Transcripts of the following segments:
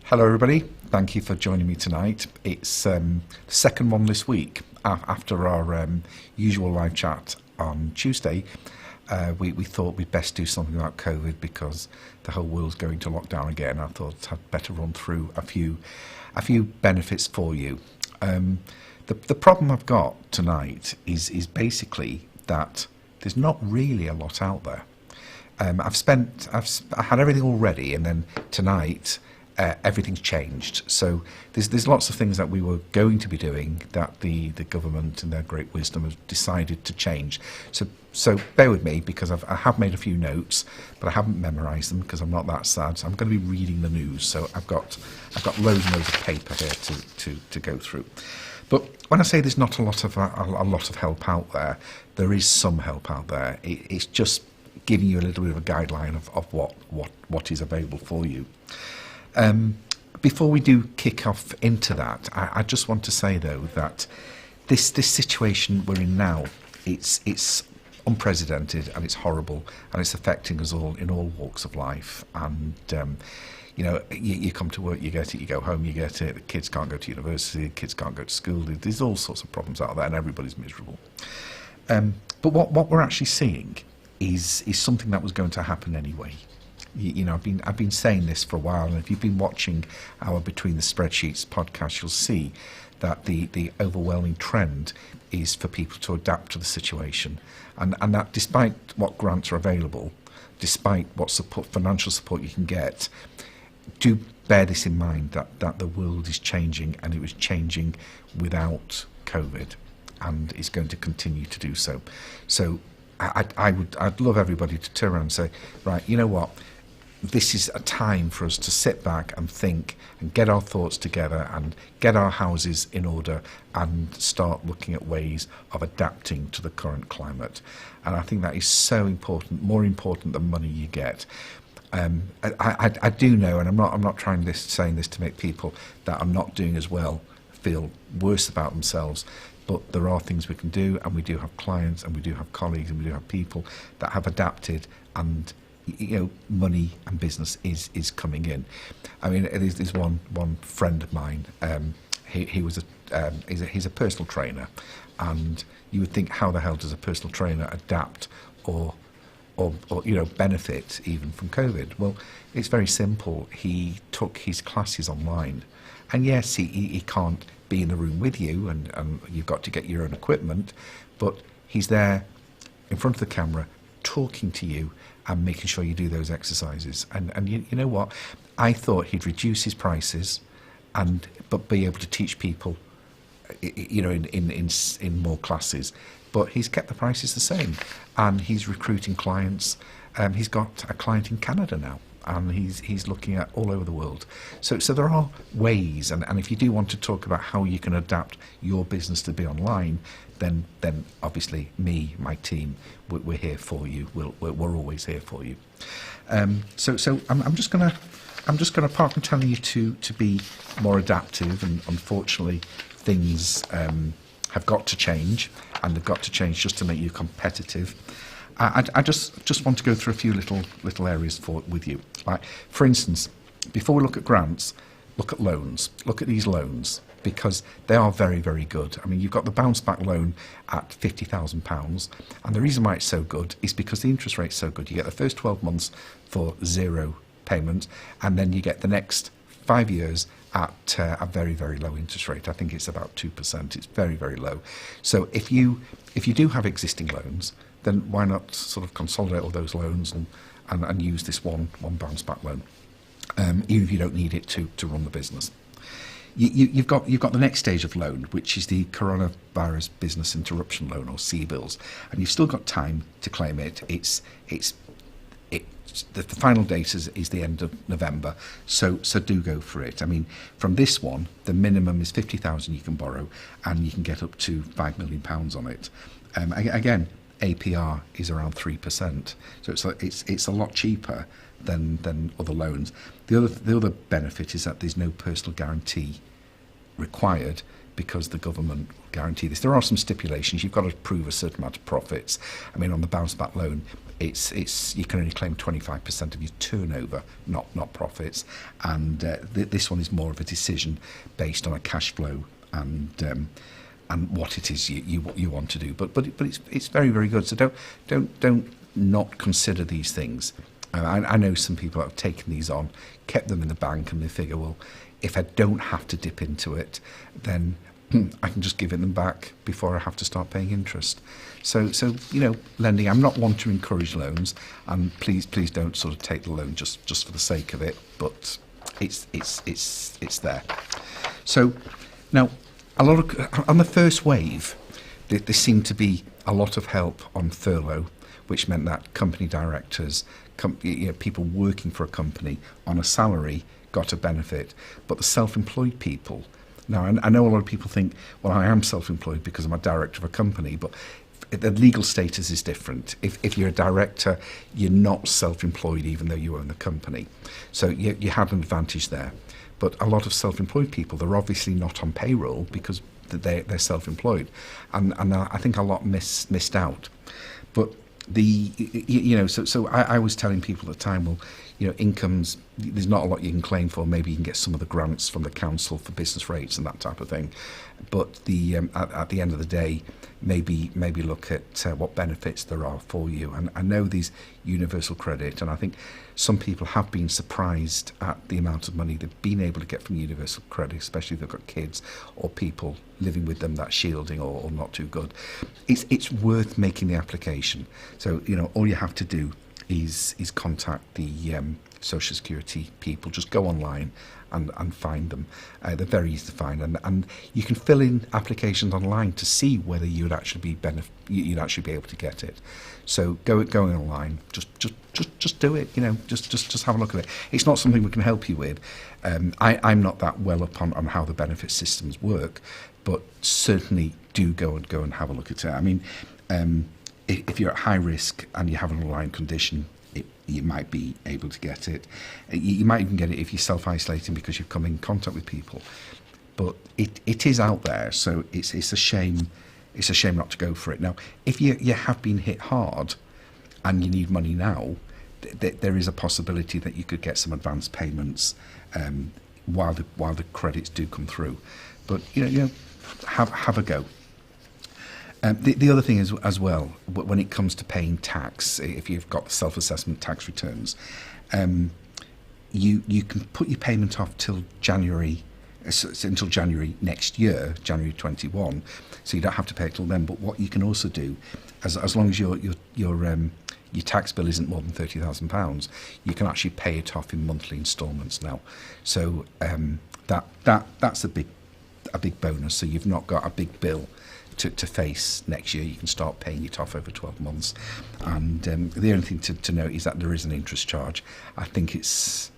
Hello everybody, thank you for joining me tonight. It's the second one this week after our usual live chat on Tuesday. We thought we'd best do something about COVID because the whole world's going to lockdown again. I thought I'd better run through a few benefits for you. The problem I've got tonight is basically that there's not really a lot out there. I had everything all ready, and then tonight everything's changed. So there's lots of things that we were going to be doing that the government in their great wisdom have decided to change. So bear with me because I have made a few notes, but I haven't memorised them because I'm not that sad. So I'm going to be reading the news. So I've got loads and loads of paper here to go through. But when I say there's not a lot of help out there, there is some help out there. It's just giving you a little bit of a guideline of what is available for you. Before we do kick off into that, I just want to say though that this situation we're in now, it's unprecedented and it's horrible and it's affecting us all in all walks of life. And you come to work, you get it, you go home, you get it. The kids can't go to university, the kids can't go to school. There's all sorts of problems out there, and everybody's miserable. But what we're actually seeing is something that was going to happen anyway. I've been saying this for a while, and if you've been watching our Between the Spreadsheets podcast, you'll see that the overwhelming trend is for people to adapt to the situation, and that despite what grants are available, despite what financial support you can get, do bear this in mind that the world is changing, and it was changing without COVID, and is going to continue to do so. So I'd love everybody to turn around and say, right, you know what? This is a time for us to sit back and think and get our thoughts together and get our houses in order and start looking at ways of adapting to the current climate. And I think that is so important, more important than money you get. I do know, and I'm not saying this to make people that are not doing as well feel worse about themselves, but there are things we can do, and we do have clients, and we do have colleagues, and we do have people that have adapted, and money and business is coming in. I mean, there's one friend of mine. He's a personal trainer, and you would think, how the hell does a personal trainer adapt or benefit even from COVID? Well, it's very simple. He took his classes online, and yes, he can't be in the room with you, and you've got to get your own equipment, but he's there in front of the camera talking to you and making sure you do those exercises. And you know what? I thought he'd reduce his prices but be able to teach people in more classes. But he's kept the prices the same, and he's recruiting clients. He's got a client in Canada now, and he's looking at all over the world. So there are ways, and if you do want to talk about how you can adapt your business to be online, then obviously my team, we're here for you. We're always here for you. So I'm just gonna park and telling you to be more adaptive, and unfortunately things have got to change, and they've got to change just to make you competitive. I just want to go through a few little areas with you. Like, for instance, before we look at grants, look at loans. Look at these loans, because they are very, very good. I mean, you've got the bounce back loan at £50,000, and the reason why it's so good is because the interest rate's so good. You get the first 12 months for zero payment, and then you get the next 5 years at a very, very low interest rate. I think it's about 2%. It's very, very low. So if you do have existing loans, then why not sort of consolidate all those loans and use this one bounce back loan, even if you don't need it to run the business. You've got the next stage of loan, which is the Coronavirus Business Interruption Loan, or CBILS, and you've still got time to claim it. The final date is the end of November, so do go for it. I mean, from this one, the minimum is 50,000 you can borrow, and you can get up to £5 million on it. Again, APR is around 3%, so it's a lot cheaper than other loans. The other benefit is that there's no personal guarantee required, because the government guarantee this. There are some stipulations. You've got to prove a certain amount of profits. I mean, on the bounce back loan, it's you can only claim 25% of your turnover, not profits, and this one is more of a decision based on a cash flow and what it is you want to do. But it's very, very good. So don't not consider these things. I know some people have taken these on, kept them in the bank, and they figure, well, if I don't have to dip into it, then I can just give it them back before I have to start paying interest. So lending. I'm not one to encourage loans, and please don't sort of take the loan just for the sake of it. But it's there. So now, a lot of on the first wave, there seemed to be a lot of help on furlough, which meant that company directors, people working for a company on a salary got a benefit, but the self-employed people. Now, I know a lot of people think, well, I am self-employed because I'm a director of a company, but the legal status is different. If you're a director, you're not self-employed even though you own the company. So you had an advantage there. But a lot of self-employed people, they're obviously not on payroll because they're self-employed. And I think a lot missed out. But so I was telling people at the time, well, incomes, there's not a lot you can claim for. Maybe you can get some of the grants from the council for business rates and that type of thing. But at the end of the day, maybe look at what benefits there are for you. And I know these universal credit, and I think some people have been surprised at the amount of money they've been able to get from universal credit, especially if they've got kids or people living with them that's shielding or not too good. It's worth making the application. So all you have to do is contact the Social Security people. Just go online and find them. They're very easy to find, and you can fill in applications online to see whether you'd actually be able to get it. So going online, just do it. Just have a look at it. It's not something we can help you with. I'm not that well up on how the benefit systems work, but certainly do go and have a look at it. I mean, if you're at high risk and you have an underlying condition, you might be able to get it. You might even get it if you're self-isolating because you've come in contact with people. But it is out there, so it's a shame. It's a shame not to go for it. Now, if you have been hit hard and you need money now, there is a possibility that you could get some advance payments while the credits do come through. But have a go. The other thing is, as well, when it comes to paying tax, if you've got self-assessment tax returns, you can put your payment off till January next year, January 21, so you don't have to pay it till then. But what you can also do, as long as your tax bill isn't more than £30,000, you can actually pay it off in monthly instalments now. So that's a big bonus. So you've not got a big bill to face next year. You can start paying it off over 12 months. And the only thing to note is that there is an interest charge. I think it's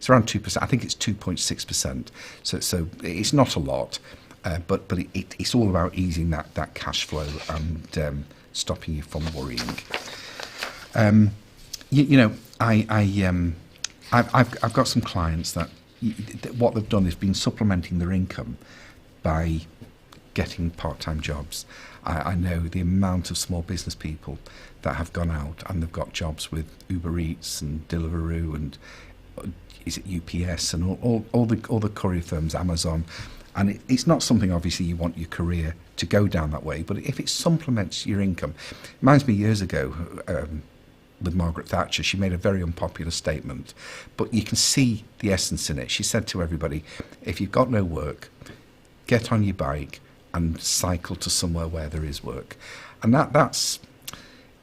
around 2%. I think it's 2.6%. So it's not a lot, but it's all about easing that cash flow and stopping you from worrying. I've got some clients that what they've done is been supplementing their income by getting part-time jobs. I know the amount of small business people that have gone out and they've got jobs with Uber Eats and Deliveroo and is it UPS and all the courier firms, Amazon, and it's not something obviously you want your career to go down that way, but if it supplements your income. It reminds me years ago with Margaret Thatcher. She made a very unpopular statement, but you can see the essence in it. She said to everybody, if you've got no work, get on your bike and cycle to somewhere where there is work. And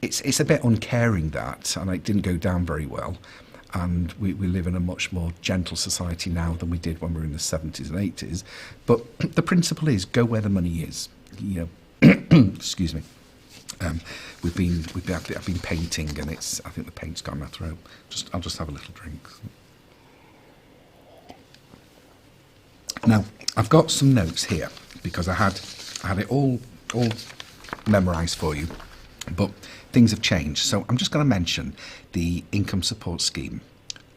it's a bit uncaring, that, and it didn't go down very well. And we live in a much more gentle society now than we did when we were in the 70s and 80s. But the principle is, go where the money is. Excuse me. I've been painting, and I think the paint's gone my throat. I'll just have a little drink. Now, I've got some notes here because I had it all memorised for you, but things have changed. So I'm just going to mention the income support scheme,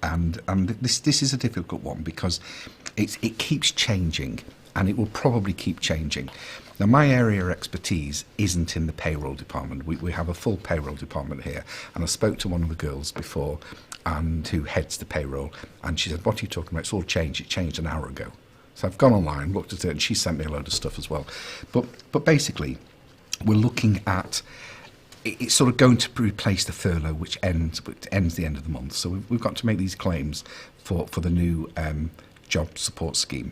and this is a difficult one because it keeps changing, and it will probably keep changing. Now, my area of expertise isn't in the payroll department. We have a full payroll department here, and I spoke to one of the girls before, and who heads the payroll, and she said, "What are you talking about? It's all changed. It changed an hour ago." So I've gone online, looked at it, and she sent me a load of stuff as well. But basically, we're looking at it's sort of going to replace the furlough, which ends the end of the month. So we've got to make these claims for the new job support scheme.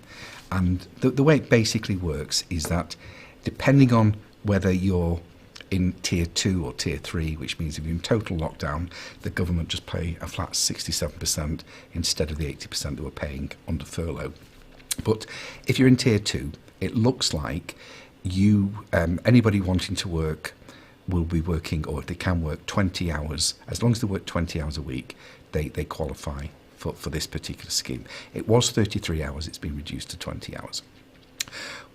And the way it basically works is that depending on whether you're in tier 2 or tier 3, which means if you're in total lockdown, the government just pay a flat 67% instead of the 80% that we're paying under furlough. But if you're in tier 2, it looks like anybody wanting to work will be working, or they can work 20 hours. As long as they work 20 hours a week, they qualify for this particular scheme. It was 33 hours, it's been reduced to 20 hours.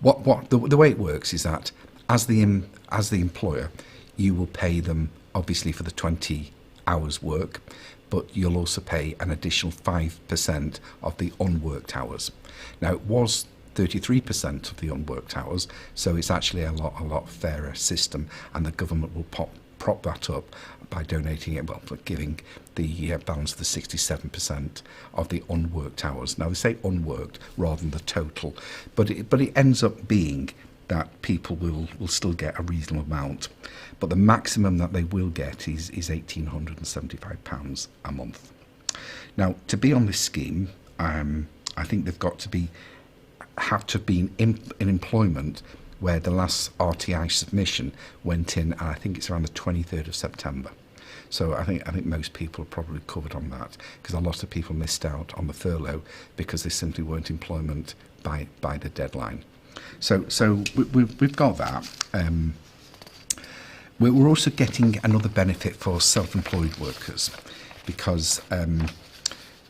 The way it works is that as the employer, you will pay them obviously for the 20 hours work, but you'll also pay an additional 5% of the unworked hours. Now, it was 33% of the unworked hours, so it's actually a lot fairer system, and the government will prop that up by donating it, giving the balance of the 67% of the unworked hours. Now, they say unworked rather than the total, but it ends up being that people will still get a reasonable amount, but the maximum that they will get is £1,875 a month. Now, to be on this scheme, I think they've got to have to be in employment where the last RTI submission went in, and I think it's around the 23rd of September. So I think most people are probably covered on that, because a lot of people missed out on the furlough because they simply weren't in employment by the deadline. So we've got that. We're also getting another benefit for self-employed workers, because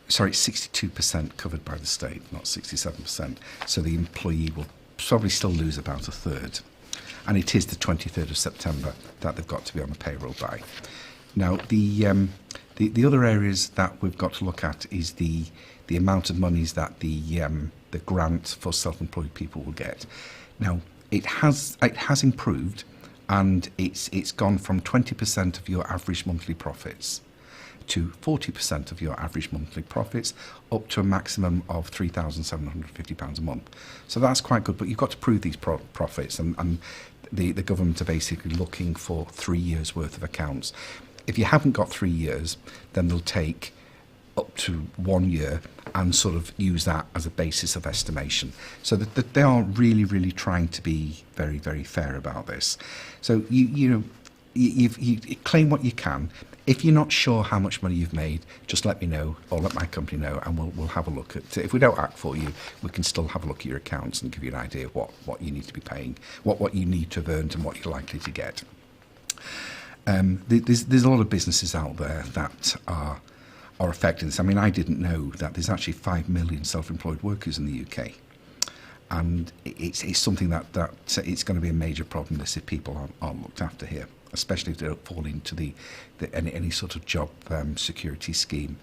it's 62% covered by the state, not 67%. So the employee will probably still lose about a third. And it is the 23rd of September that they've got to be on the payroll by. Now, the other areas that we've got to look at is the amount of monies that the grant for self-employed people will get. Now, it has improved, and it's gone from 20% of your average monthly profits to 40% of your average monthly profits, up to a maximum of £3,750 a month. So that's quite good, but you've got to prove these profits, and the government are basically looking for 3 years' worth of accounts. If you haven't got 3 years, then they'll take up to 1 year and sort of use that as a basis of estimation. So that they are really, really trying to be very, very fair about this. So you claim what you can. If you're not sure how much money you've made, just let me know, or let my company know, and we'll have a look at it. If we don't act for you, we can still have a look at your accounts and give you an idea of what you need to be paying, what you need to have earned, and what you're likely to get. There's a lot of businesses out there that are affecting this. I mean, I didn't know that there's actually 5 million self-employed workers in the UK. And it's something that it's going to be a major problem if people aren't looked after here, especially if they don't fall into any sort of job security scheme.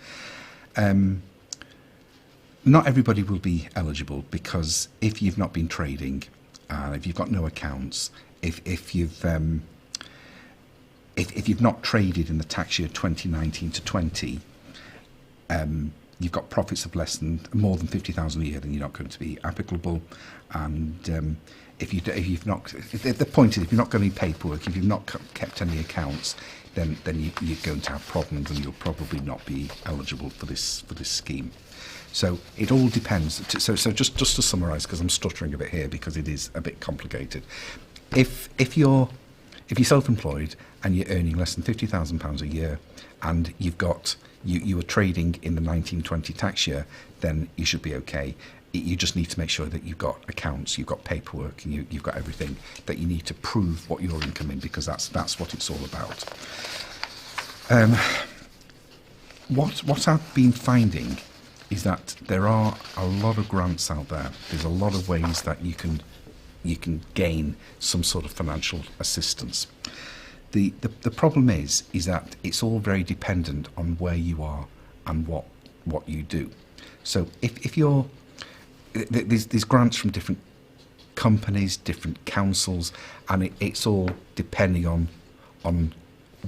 Not everybody will be eligible, because if you've not been trading, if you've got no accounts, if you've not traded in the tax year 2019 to 20, you've got profits of more than 50,000 a year, then you're not going to be applicable. And if you've not, the point is, if you've not got any paperwork, if you've not kept any accounts, then you're going to have problems, and you'll probably not be eligible for this scheme. So it all depends. So just to summarise, because I'm stuttering a bit here because it is a bit complicated. If you're self-employed and you're earning less than £50,000 a year, and you were trading in the 1920 tax year, then you should be okay. You just need to make sure that you've got accounts, you've got paperwork, and you've got everything that you need to prove what your income is, because that's what it's all about. What I've been finding is that there are a lot of grants out there. There's a lot of ways that you can gain some sort of financial assistance. The problem is that it's all very dependent on where you are and what you do. So if you're there's grants from different companies, different councils, and it's all depending on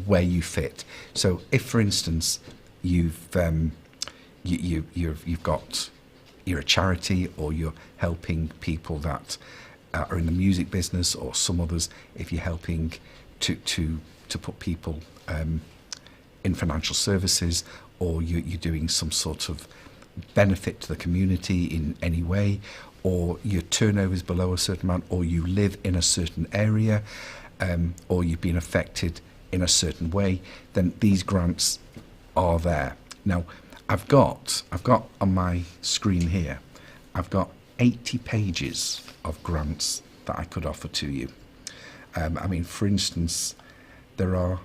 where you fit. So if, for instance, you've you're a charity, or you're helping people that are in the music business, or some others, if you're helping to put people in financial services, or you're doing some sort of benefit to the community in any way, or your turnover is below a certain amount, or you live in a certain area, or you've been affected in a certain way, then these grants are there. Now, I've got on my screen here, I've got 80 pages of grants that I could offer to you. I mean, for instance, there are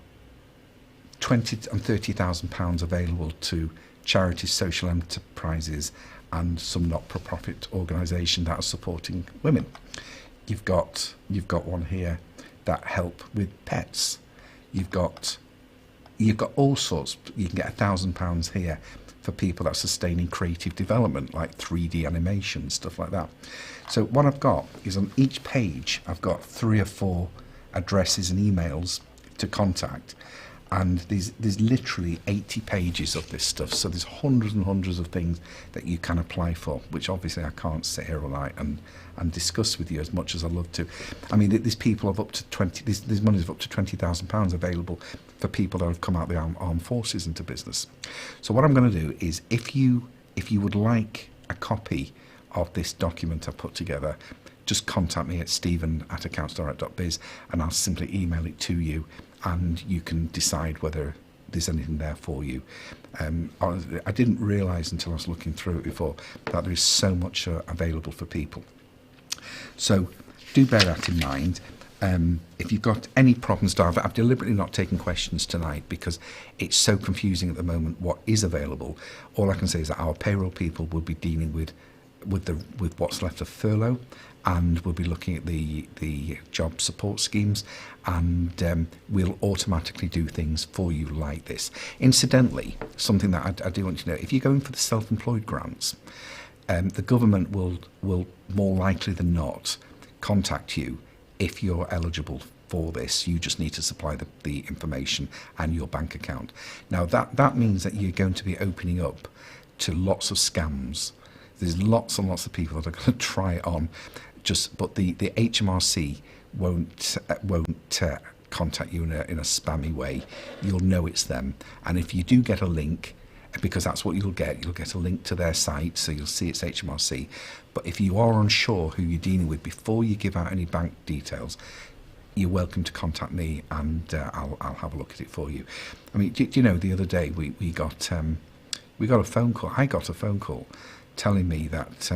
£20,000 and £30,000 available to charities, social enterprises, and some not-for-profit organisations that are supporting women. You've got one here that help with pets. You've got all sorts. You can get £1,000 here for people that are sustaining creative development, like 3D animation, stuff like that. So what I've got is, on each page, I've got 3 or 4 addresses and emails to contact, and there's literally 80 pages of this stuff. So there's hundreds and hundreds of things that you can apply for, which obviously I can't sit here all night and discuss with you as much as I love to. I mean, there's people of up to 20. There's money of up to £20,000 available for people that have come out of the armed forces into business. So what I'm going to do is, if you would like a copy of this document I put together, just contact me at stephen@accountsdirect.biz, and I'll simply email it to you, and you can decide whether there's anything there for you. I didn't realise until I was looking through it before that there is so much available for people. So do bear that in mind. If you've got any problems, I've deliberately not taken questions tonight because it's so confusing at the moment what is available. All I can say is that our payroll people will be dealing with what's left of furlough, and we'll be looking at the job support schemes, and we'll automatically do things for you like this. Incidentally, something that I do want you to know, if you're going for the self-employed grants, the government will more likely than not contact you if you're eligible for this. You just need to supply the information and your bank account. Now that means that you're going to be opening up to lots of scams. There's lots and lots of people that are going to try it on, but the HMRC won't contact you in a spammy way. You'll know it's them, and if you do get a link, because that's what you'll get a link to their site, so you'll see it's HMRC. But if you are unsure who you're dealing with, before you give out any bank details, you're welcome to contact me, and I'll have a look at it for you. I mean, do you know, the other day we got a phone call. I got a phone call telling me that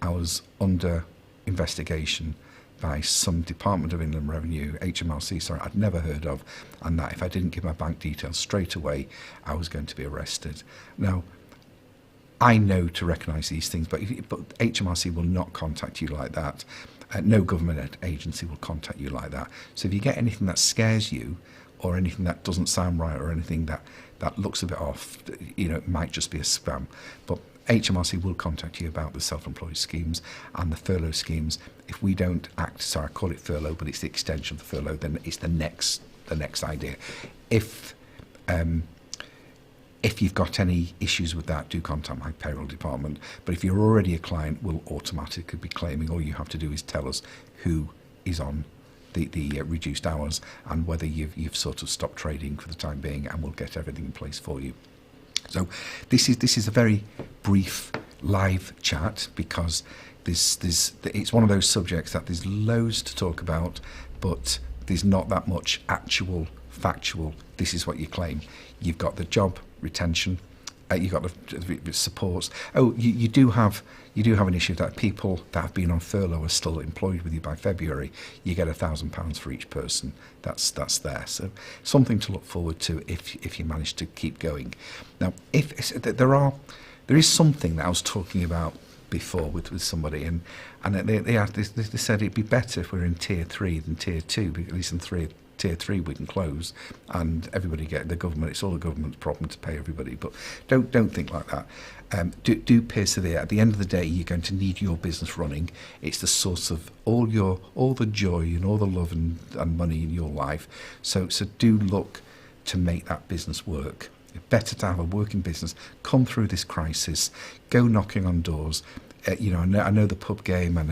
I was under investigation by some Department of Inland Revenue, HMRC, sorry, I'd never heard of, and that if I didn't give my bank details straight away, I was going to be arrested. Now, I know to recognise these things, but HMRC will not contact you like that. No government agency will contact you like that. So if you get anything that scares you, or anything that doesn't sound right, or anything that looks a bit off, it might just be a spam. But HMRC will contact you about the self-employed schemes and the furlough schemes. If we don't act, sorry, I call it furlough, but it's the extension of the furlough, then it's the next idea. If you've got any issues with that, do contact my payroll department. But if you're already a client, we'll automatically be claiming. All you have to do is tell us who is on the reduced hours and whether you've sort of stopped trading for the time being, and we'll get everything in place for you. So this is a very brief live chat, because it's one of those subjects that there's loads to talk about, but there's not that much actual factual. This is what you claim. You've got the job retention, you've got the supports. Oh, you do have an issue that people that have been on furlough are still employed with you by February. You get £1,000 for each person. That's there. So something to look forward to if you manage to keep going. Now, there is something that I was talking about before with somebody, and they said it'd be better if we're in tier 3 than tier 2, at least in tier 3 we can close, and everybody get the government. It's all the government's problem to pay everybody. But don't think like that. Do persevere. At the end of the day, you're going to need your business running. It's the source of all the joy and all the love and money in your life. So do look to make that business work. It's better to have a working business. Come through this crisis. Go knocking on doors. I know the pub game. I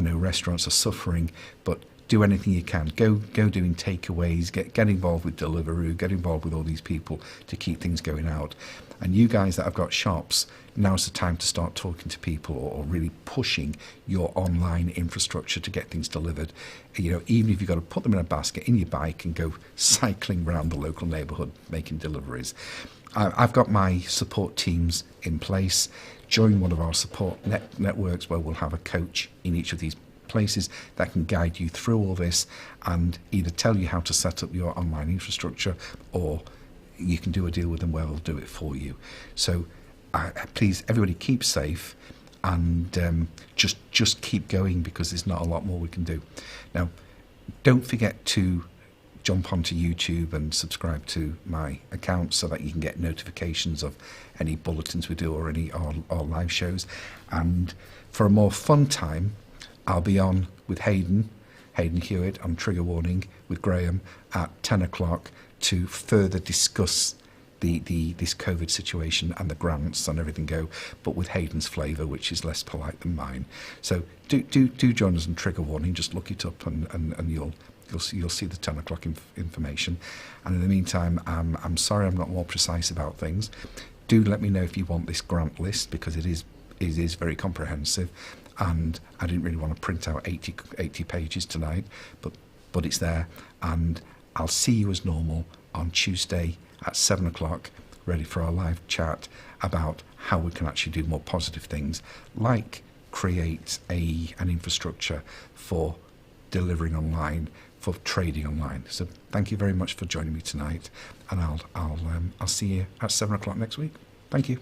know restaurants are suffering, but do anything you can. Go doing takeaways. Get involved with Deliveroo. Get involved with all these people to keep things going out. And you guys that have got shops, now's the time to start talking to people or really pushing your online infrastructure to get things delivered. Even if you've got to put them in a basket in your bike and go cycling around the local neighbourhood making deliveries. I've got my support teams in place. Join one of our support networks where we'll have a coach in each of these places that can guide you through all this and either tell you how to set up your online infrastructure, or you can do a deal with them where they'll do it for you. So please, everybody, keep safe and just keep going, because there's not a lot more we can do. Now, don't forget to jump onto YouTube and subscribe to my account so that you can get notifications of any bulletins we do or any our live shows. And for a more fun time, I'll be on with Hayden Hewitt on Trigger Warning with Graham at 10 o'clock to further discuss this COVID situation and the grants and everything but with Hayden's flavour, which is less polite than mine. So do join us on Trigger Warning. Just look it up and you'll see the 10 o'clock information. And in the meantime, I'm sorry I'm not more precise about things. Do let me know if you want this grant list, because it is very comprehensive, and I didn't really want to print out 80 pages tonight, but it's there. And I'll see you as normal on Tuesday at 7 o'clock, ready for our live chat about how we can actually do more positive things, like create an infrastructure for delivering online, for trading online. So thank you very much for joining me tonight, and I'll see you at 7 o'clock next week. Thank you.